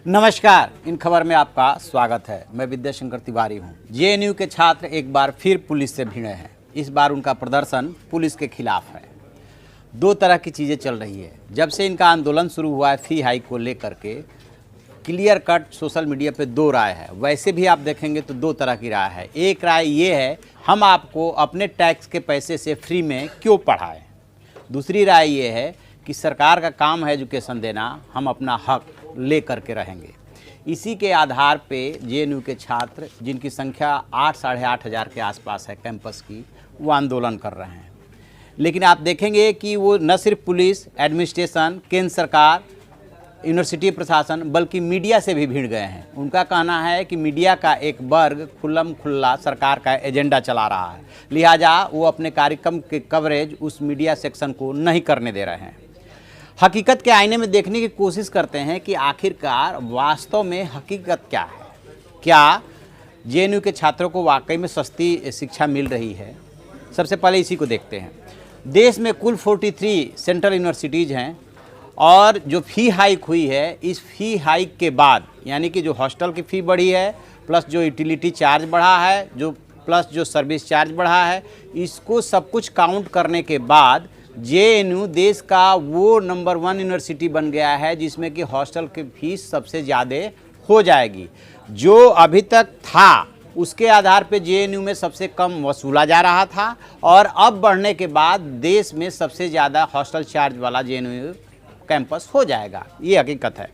नमस्कार, इन खबर में आपका स्वागत है। मैं विद्याशंकर तिवारी हूं। जेएनयू के छात्र एक बार फिर पुलिस से भिड़े हैं। इस बार उनका प्रदर्शन पुलिस के खिलाफ है। दो तरह की चीज़ें चल रही है। जब से इनका आंदोलन शुरू हुआ है फी हाइक को लेकर के, क्लियर कट सोशल मीडिया पे दो राय है। वैसे भी आप देखेंगे तो दो तरह की राय है। एक राय ये है, हम आपको अपने टैक्स के पैसे से फ्री में क्यों पढ़ाएं। दूसरी राय ये है कि सरकार का काम है एजुकेशन देना, हम अपना हक ले करके रहेंगे। इसी के आधार पे जेएनयू के छात्र, जिनकी संख्या 8-8,500 हज़ार के आसपास है कैंपस की, वो आंदोलन कर रहे हैं। लेकिन आप देखेंगे कि वो न सिर्फ पुलिस, एडमिनिस्ट्रेशन, केंद्र सरकार, यूनिवर्सिटी प्रशासन, बल्कि मीडिया से भी भिड़ गए हैं। उनका कहना है कि मीडिया का एक वर्ग खुल्लम खुल्ला सरकार का एजेंडा चला रहा है, लिहाजा वो अपने कार्यक्रम के कवरेज उस मीडिया सेक्शन को नहीं करने दे रहे हैं। हकीकत के आईने में देखने की कोशिश करते हैं कि आखिरकार वास्तव में हकीकत क्या है। क्या जेएनयू के छात्रों को वाकई में सस्ती शिक्षा मिल रही है? सबसे पहले इसी को देखते हैं। देश में कुल 43 सेंट्रल यूनिवर्सिटीज़ हैं और जो फ़ी हाइक हुई है, इस फ़ी हाइक के बाद, यानी कि जो हॉस्टल की फ़ी बढ़ी है, प्लस जो यूटिलिटी चार्ज बढ़ा है, प्लस जो सर्विस चार्ज बढ़ा है, इसको सब कुछ काउंट करने के बाद जेएनयू देश का वो नंबर 1 यूनिवर्सिटी बन गया है जिसमें कि हॉस्टल की फीस सबसे ज़्यादा हो जाएगी। जो अभी तक था उसके आधार पे जेएनयू में सबसे कम वसूला जा रहा था और अब बढ़ने के बाद देश में सबसे ज़्यादा हॉस्टल चार्ज वाला जेएनयू कैंपस हो जाएगा। ये हकीकत है।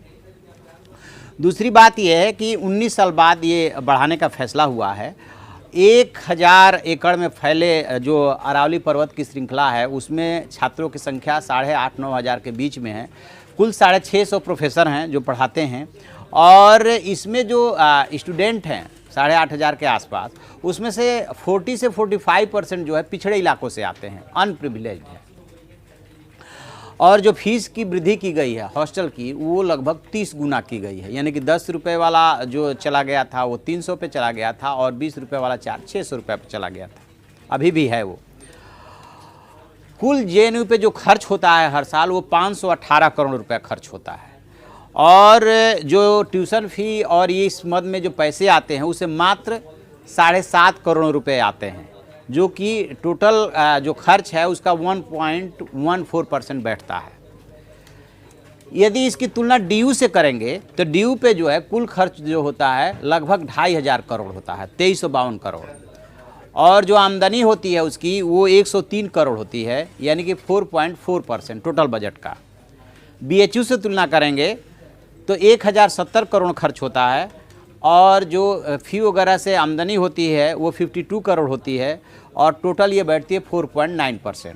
दूसरी बात यह है कि 19 साल बाद ये बढ़ाने का फैसला हुआ है। 1000 एकड़ में फैले जो अरावली पर्वत की श्रृंखला है, उसमें छात्रों की संख्या 8,500-9 हज़ार के बीच में है। कुल 650 प्रोफेसर हैं जो पढ़ाते हैं और इसमें जो स्टूडेंट हैं 8,500 के आसपास, उसमें से 40 से 45% जो है पिछड़े इलाकों से आते हैं, अनप्रिविलेज्ड है। और जो फीस की वृद्धि की गई है हॉस्टल की, वो लगभग 30 गुना की गई है। यानी कि 10 रुपये वाला जो चला गया था वो 300 पे चला गया था और 20 रुपये वाला चार्ज 600 रुपये पे चला गया था, अभी भी है वो। कुल जेएनयू पे जो खर्च होता है हर साल, वो 518 करोड़ रुपये खर्च होता है। और जो ट्यूशन फ़ी और ये इस मद में जो पैसे आते हैं, उसे मात्र 7.5 करोड़ रुपये आते हैं, जो कि टोटल जो खर्च है उसका 1.14% बैठता है। यदि इसकी तुलना डीयू से करेंगे तो डीयू पे जो है कुल खर्च जो होता है लगभग 2,500 करोड़ होता है, 2352 करोड़। और जो आमदनी होती है उसकी वो 103 करोड़ होती है, यानी कि 4.4% टोटल बजट का। बीएचयू से तुलना करेंगे तो 1070 करोड़ खर्च होता है और जो फ़ी वगैरह से आमदनी होती है वो 52 करोड़ होती है और टोटल ये बैठती है 4.9%।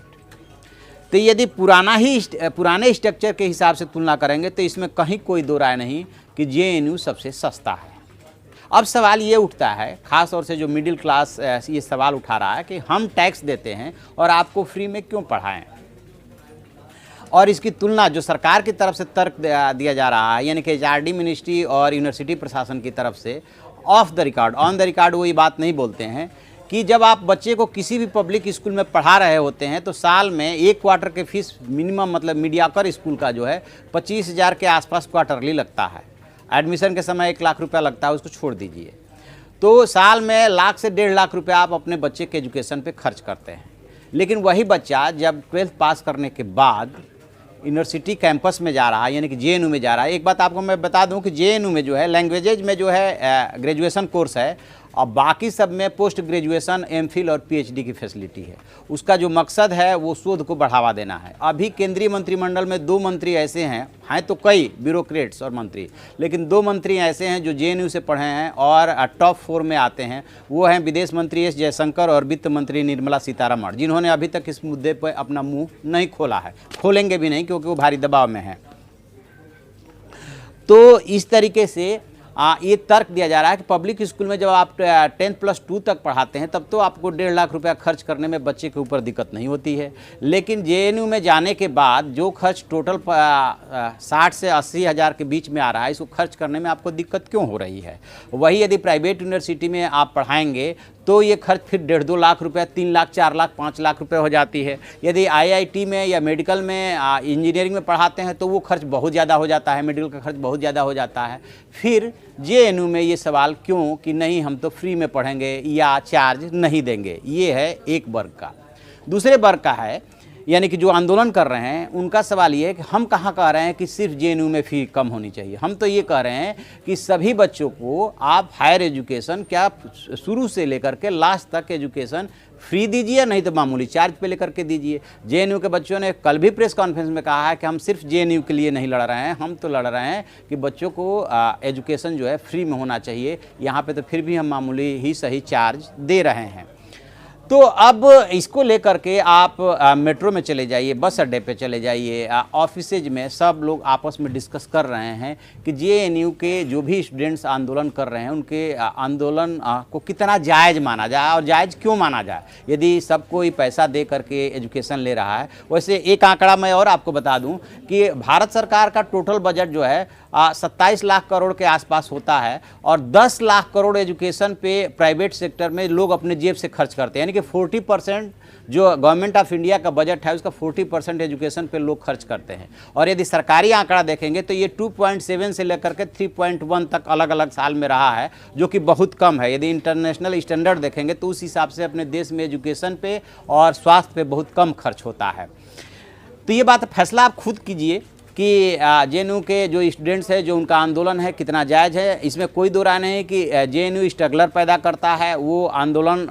तो यदि पुराने स्ट्रक्चर के हिसाब से तुलना करेंगे तो इसमें कहीं कोई दो राय नहीं कि जेएनयू सबसे सस्ता है। अब सवाल ये उठता है, ख़ास तौर से जो मिडिल क्लास ये सवाल उठा रहा है कि हम टैक्स देते हैं और आपको फ्री में क्यों पढ़ाएं। और इसकी तुलना जो सरकार की तरफ से तर्क दिया जा रहा है, यानी कि एचआरडी मिनिस्ट्री और यूनिवर्सिटी प्रशासन की तरफ से of the record, on the record वो ये बात नहीं बोलते हैं कि जब आप बच्चे को किसी भी पब्लिक स्कूल में पढ़ा रहे होते हैं तो साल में एक क्वार्टर के फीस मिनिमम, मतलब मीडियाकर स्कूल का जो है 25,000 के आसपास क्वार्टरली लगता है। एडमिशन के समय 1 लाख रुपया लगता है, उसको छोड़ दीजिए। तो साल में लाख से 1.5 लाख रुपया आप अपने बच्चे के एजुकेशन पे खर्च करते हैं। लेकिन वही बच्चा जब 12th पास करने के बाद यूनिवर्सिटी कैंपस में जा रहा है, यानी कि जेएनयू में जा रहा है। एक बात आपको मैं बता दूं कि जेएनयू में जो है लैंग्वेजेज में जो है ग्रेजुएशन कोर्स है और बाकी सब में पोस्ट ग्रेजुएशन, एमफिल और पीएचडी की फैसिलिटी है। उसका जो मकसद है वो शोध को बढ़ावा देना है। अभी केंद्रीय मंत्रिमंडल में 2 मंत्री ऐसे हैं तो कई ब्यूरोक्रेट्स और मंत्री, लेकिन 2 मंत्री ऐसे हैं जो जेएनयू से पढ़े हैं और टॉप 4 में आते हैं। वो हैं विदेश मंत्री एस जयशंकर और वित्त मंत्री निर्मला सीतारमण, जिन्होंने अभी तक इस मुद्दे पर अपना मुंह नहीं खोला है, खोलेंगे भी नहीं क्योंकि वो भारी दबाव में हैं। तो इस तरीके से ये तर्क दिया जा रहा है कि पब्लिक स्कूल में जब आप 10+2 तक पढ़ाते हैं तब तो आपको 1.5 लाख रुपया खर्च करने में बच्चे के ऊपर दिक्कत नहीं होती है। लेकिन जेएनयू में जाने के बाद जो खर्च टोटल 60 से 80 हज़ार के बीच में आ रहा है, इसको खर्च करने में आपको दिक्कत क्यों हो रही है। वही यदि प्राइवेट यूनिवर्सिटी में आप पढ़ाएंगे तो ये खर्च फिर 1.5-2 लाख रुपए, 3 लाख, 4 लाख, 5 लाख रुपए हो जाती है। यदि IIT में या मेडिकल में इंजीनियरिंग में पढ़ाते हैं तो वो खर्च बहुत ज़्यादा हो जाता है, मेडिकल का खर्च बहुत ज़्यादा हो जाता है। फिर JNU में ये सवाल क्यों कि नहीं हम तो फ्री में पढ़ेंगे या चार्ज नहीं देंगे, ये है एक वर्ग का। दूसरे वर्ग का है यानी कि जो आंदोलन कर रहे हैं उनका सवाल ये है कि हम कहाँ कह रहे हैं कि सिर्फ JNU में फ़ी कम होनी चाहिए। हम तो ये कह रहे हैं कि सभी बच्चों को आप हायर एजुकेशन क्या शुरू से लेकर के लास्ट तक एजुकेशन फ्री दीजिए, नहीं तो मामूली चार्ज पे लेकर के दीजिए। JNU के बच्चों ने कल भी प्रेस कॉन्फ्रेंस में कहा है कि हम सिर्फ JNU के लिए नहीं लड़ रहे हैं, हम तो लड़ रहे हैं कि बच्चों को एजुकेशन जो है फ्री में होना चाहिए। यहाँ पे तो फिर भी हम मामूली ही सही चार्ज दे रहे हैं। तो अब इसको लेकर के आप मेट्रो में चले जाइए, बस अड्डे पे चले जाइए, ऑफिसेज में सब लोग आपस में डिस्कस कर रहे हैं कि JNU के जो भी स्टूडेंट्स आंदोलन कर रहे हैं उनके आंदोलन को कितना जायज़ माना जाए और जायज़ क्यों माना जाए। यदि सब कोई पैसा दे करके एजुकेशन ले रहा है, वैसे एक आंकड़ा मैं और आपको बता दूं कि भारत सरकार का टोटल बजट जो है 27 लाख करोड़ के आसपास होता है और 10 लाख करोड़ एजुकेशन पे प्राइवेट सेक्टर में लोग अपने जेब से खर्च करते हैं। यानी कि 40% जो गवर्नमेंट ऑफ इंडिया का बजट है उसका 40% एजुकेशन पे लोग खर्च करते हैं। और यदि सरकारी आंकड़ा देखेंगे तो ये 2.7 से लेकर के 3.1 तक अलग अलग साल में रहा है, जो कि बहुत कम है। यदि इंटरनेशनल स्टैंडर्ड देखेंगे तो उस हिसाब से अपने देश में एजुकेशन पे और स्वास्थ्य पे बहुत कम खर्च होता है। तो ये बात फैसला आप खुद कीजिए कि JNU के जो स्टूडेंट्स है जो उनका आंदोलन है कितना जायज़ है। इसमें कोई दो राय नहीं है कि JNU स्ट्रगलर पैदा करता है, वो आंदोलन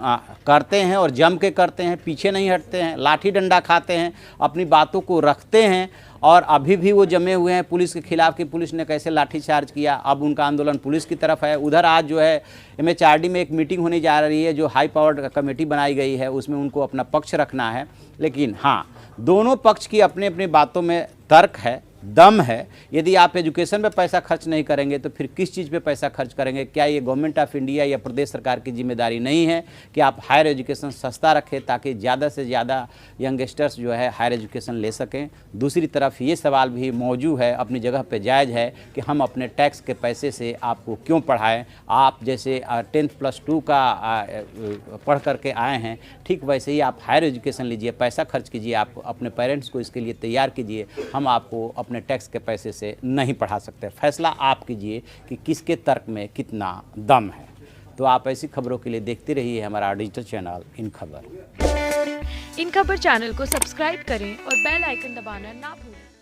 करते हैं और जम के करते हैं, पीछे नहीं हटते हैं, लाठी डंडा खाते हैं, अपनी बातों को रखते हैं और अभी भी वो जमे हुए हैं पुलिस के खिलाफ कि पुलिस ने कैसे लाठीचार्ज किया। अब उनका आंदोलन पुलिस की तरफ है। उधर आज जो है MHRD में एक मीटिंग होने जा रही है, जो हाई पावर्ड कमेटी बनाई गई है, उसमें उनको अपना पक्ष रखना है। लेकिन हाँ, दोनों पक्ष की अपनी अपनी बातों में तर्क है, दम है। यदि आप एजुकेशन पे पैसा खर्च नहीं करेंगे तो फिर किस चीज़ पे पैसा खर्च करेंगे। क्या ये गवर्नमेंट ऑफ इंडिया या प्रदेश सरकार की जिम्मेदारी नहीं है कि आप हायर एजुकेशन सस्ता रखें ताकि ज़्यादा से ज़्यादा यंगस्टर्स जो है हायर एजुकेशन ले सकें। दूसरी तरफ ये सवाल भी मौजूद है, अपनी जगह पे जायज़ है कि हम अपने टैक्स के पैसे से आपको क्यों पढ़ाएं। आप जैसे 10th + 2 का पढ़ करके आए हैं, ठीक वैसे ही आप हायर एजुकेशन लीजिए, पैसा खर्च कीजिए, आप अपने पेरेंट्स को इसके लिए तैयार कीजिए। हम आपको अपने टैक्स के पैसे से नहीं पढ़ा सकते। फैसला आप कीजिए कि किसके तर्क में कितना दम है। तो आप ऐसी खबरों के लिए देखते रहिए हमारा डिजिटल चैनल इन खबर। इन खबर चैनल को सब्सक्राइब करें और बेल आइकन दबाना ना भूलें।